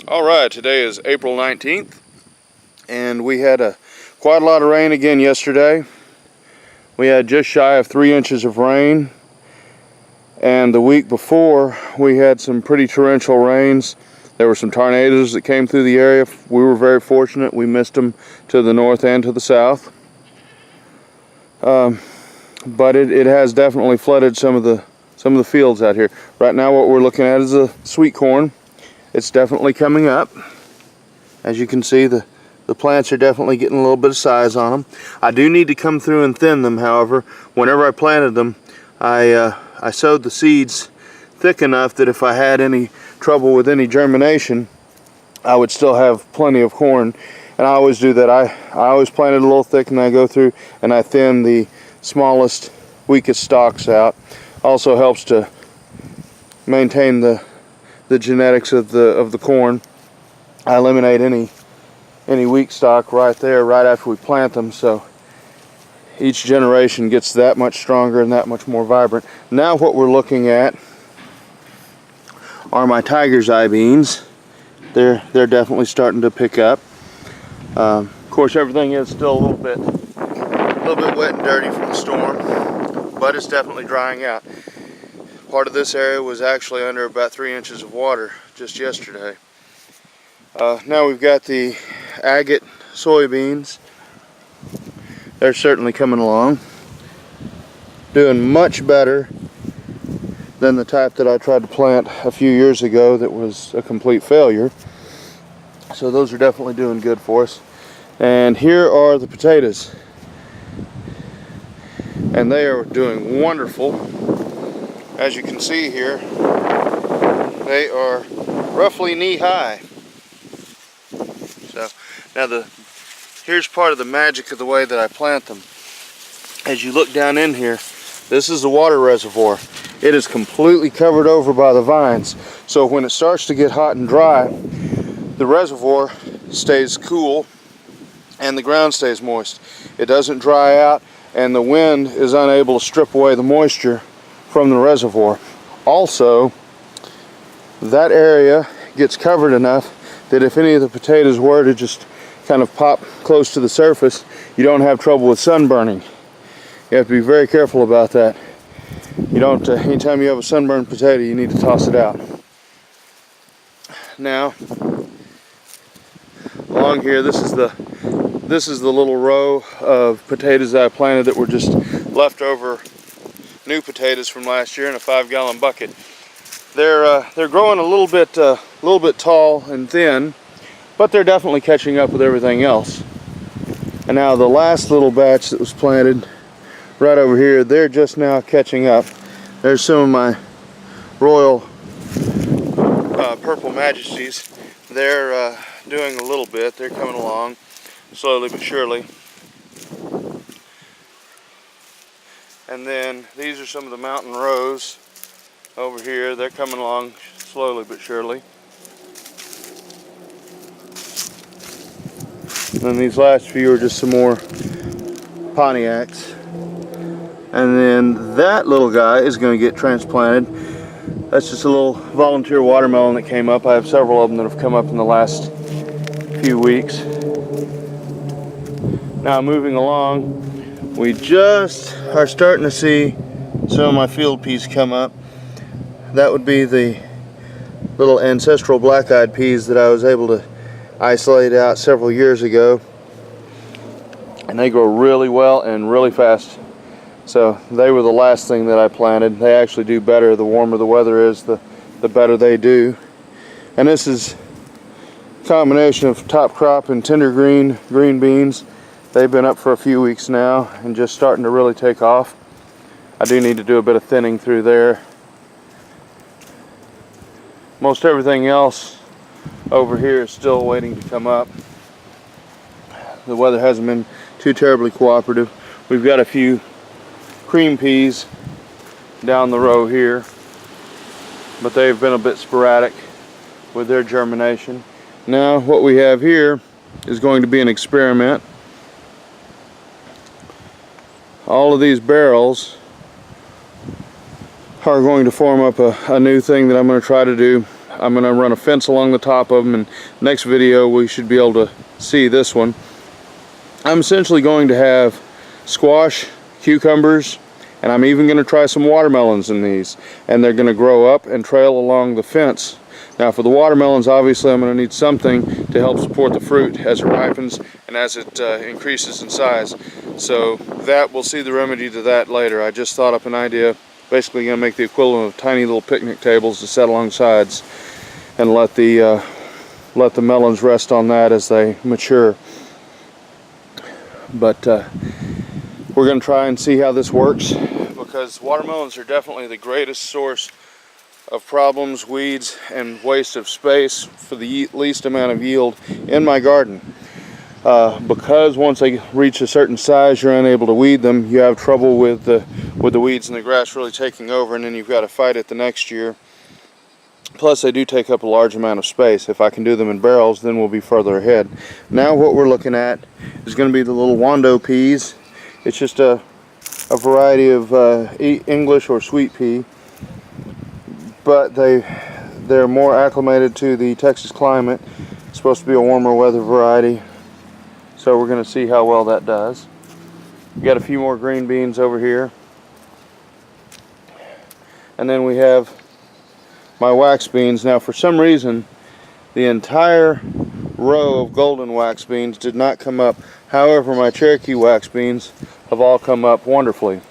Alright, today is April 19th, and we had quite a lot of rain again yesterday. We had just shy of 3 inches of rain, and the week before we had some pretty torrential rains. There were some tornadoes that came through the area. We were very fortunate. We missed them to the north and to the south. But it has definitely flooded some of the fields out here. Right now what we're looking at is a sweet corn. It's definitely coming up. As you can see, the plants are definitely getting a little bit of size on them. I do need to come through and thin them, however. Whenever I planted them, I sowed the seeds thick enough that if I had any trouble with any germination, I would still have plenty of corn. And I always do that. I always plant it a little thick, and I go through and I thin the smallest, weakest stalks out. Also helps to maintain the genetics of the corn. I eliminate any weak stock right there, right after we plant them, so each generation gets that much stronger and that much more vibrant. Now what we're looking at are my tiger's eye beans. They're definitely starting to pick up. Of course, everything is still a little bit wet and dirty from the storm, but it's definitely drying out. Part of this area was actually under about 3 inches of water just yesterday. Now we've got the agate soybeans. They're certainly coming along, doing much better than the type that I tried to plant a few years ago that was a complete failure. So those are definitely doing good for us. And here are the potatoes, and they are doing wonderful. As you can see here, they are roughly knee-high. So now here's part of the magic of the way that I plant them. As you look down in here, this is the water reservoir. It is completely covered over by the vines. So when it starts to get hot and dry, the reservoir stays cool and the ground stays moist. It doesn't dry out, and the wind is unable to strip away the moisture from the reservoir. Also, that area gets covered enough that if any of the potatoes were to just kind of pop close to the surface, you don't have trouble with sunburning. You have to be very careful about that. You don't, anytime you have a sunburned potato, you need to toss it out. Now, along here, this is the little row of potatoes that I planted that were just leftover new potatoes from last year in a 5-gallon bucket. They're growing a little bit tall and thin, but they're definitely catching up with everything else. And now the last little batch that was planted right over here, they're just now catching up. There's some of my royal purple majesties. They're doing a little bit. They're coming along slowly but surely. And then these are some of the mountain rose over here. They're coming along slowly but surely. And then these last few are just some more Pontiacs. And then that little guy is going to get transplanted. That's just a little volunteer watermelon that came up. I have several of them that have come up in the last few weeks. Now moving along, we just are starting to see some of my field peas come up. That would be the little ancestral black-eyed peas that I was able to isolate out several years ago. And they grow really well and really fast. So they were the last thing that I planted. They actually do better. The warmer the weather is, the better they do. And this is a combination of top crop and tender green beans. They've been up for a few weeks now and just starting to really take off. I do need to do a bit of thinning through there. Most everything else over here is still waiting to come up. The weather hasn't been too terribly cooperative. We've got a few cream peas down the row here, but they've been a bit sporadic with their germination. Now what we have here is going to be an experiment. All of these barrels are going to form up a new thing that I'm going to try to do. I'm going to run a fence along the top of them, and next video we should be able to see this one. I'm essentially going to have squash, cucumbers, and I'm even going to try some watermelons in these, and they're going to grow up and trail along the fence. Now for the watermelons, obviously I'm going to need something to help support the fruit as it ripens and as it increases in size. So that, we'll see the remedy to that later. I just thought up an idea, basically going to make the equivalent of tiny little picnic tables to set along sides and let the melons rest on that as they mature. But we're going to try and see how this works, because watermelons are definitely the greatest source of problems, weeds, and waste of space for the least amount of yield in my garden. Because once they reach a certain size, you're unable to weed them. You have trouble with the weeds and the grass really taking over, and then you've got to fight it the next year. Plus, they do take up a large amount of space. If I can do them in barrels, then we'll be further ahead. Now what we're looking at is going to be the little wando peas. It's just a variety of English or sweet pea, but they're more acclimated to the Texas climate. It's supposed to be a warmer weather variety, so we're going to see how well that does. We got a few more green beans over here, and then we have my wax beans. Now for some reason the entire row of golden wax beans did not come up. However, my Cherokee wax beans have all come up wonderfully.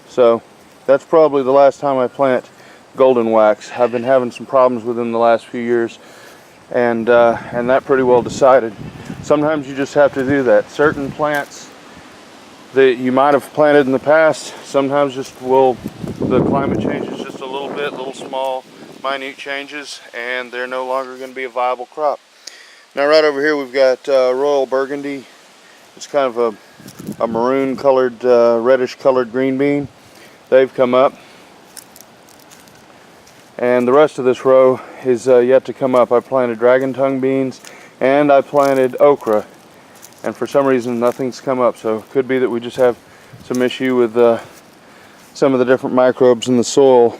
So that's probably the last time I plant golden wax. I've been having some problems with them the last few years, and that pretty well decided. Sometimes you just have to do that. Certain plants that you might have planted in the past, sometimes the climate changes just a little bit, little small, minute changes, and they're no longer going to be a viable crop. Now right over here we've got Royal Burgundy. It's kind of a maroon colored, reddish colored green bean. They've come up. And the rest of this row is yet to come up. I planted dragon tongue beans and I planted okra, and for some reason nothing's come up. So it could be that we just have some issue with some of the different microbes in the soil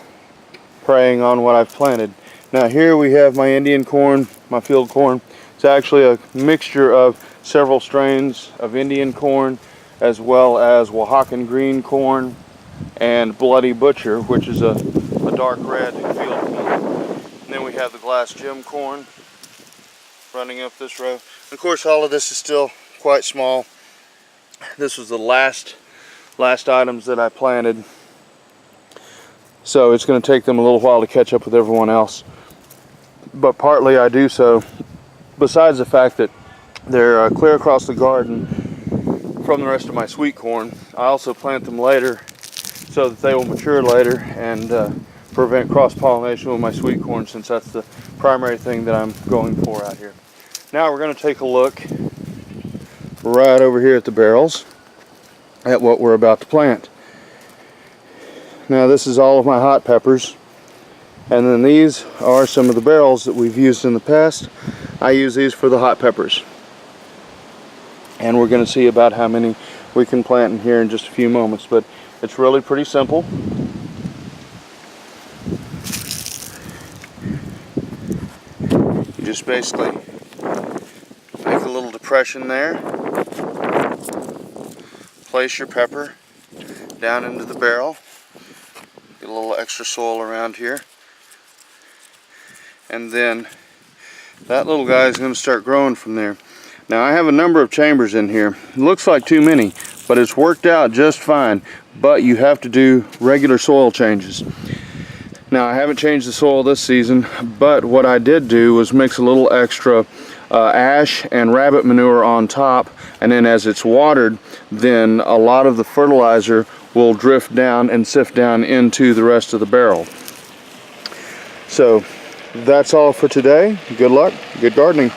preying on what I've planted. Now here we have my Indian corn, my field corn. It's actually a mixture of several strains of Indian corn, as well as Oaxacan green corn and Bloody Butcher, which is a dark red field corn. And then we have the glass gem corn running up this row. And of course all of this is still quite small. This was the last items that I planted, so it's going to take them a little while to catch up with everyone else. But partly I do so, besides the fact that they're clear across the garden from the rest of my sweet corn, I also plant them later so that they will mature later and prevent cross-pollination with my sweet corn, since that's the primary thing that I'm going for out here. Now we're going to take a look right over here at the barrels at what we're about to plant. Now this is all of my hot peppers, and then these are some of the barrels that we've used in the past. I use these for the hot peppers, and we're going to see about how many we can plant in here in just a few moments, but it's really pretty simple. You just basically make a little depression there, place your pepper down into the barrel, get a little extra soil around here, and then that little guy is going to start growing from there. Now I have a number of chambers in here. It looks like too many, but it's worked out just fine. But you have to do regular soil changes. Now I haven't changed the soil this season, but what I did do was mix a little extra ash and rabbit manure on top, and then as it's watered, then a lot of the fertilizer will drift down and sift down into the rest of the barrel. So that's all for today. Good luck, good gardening.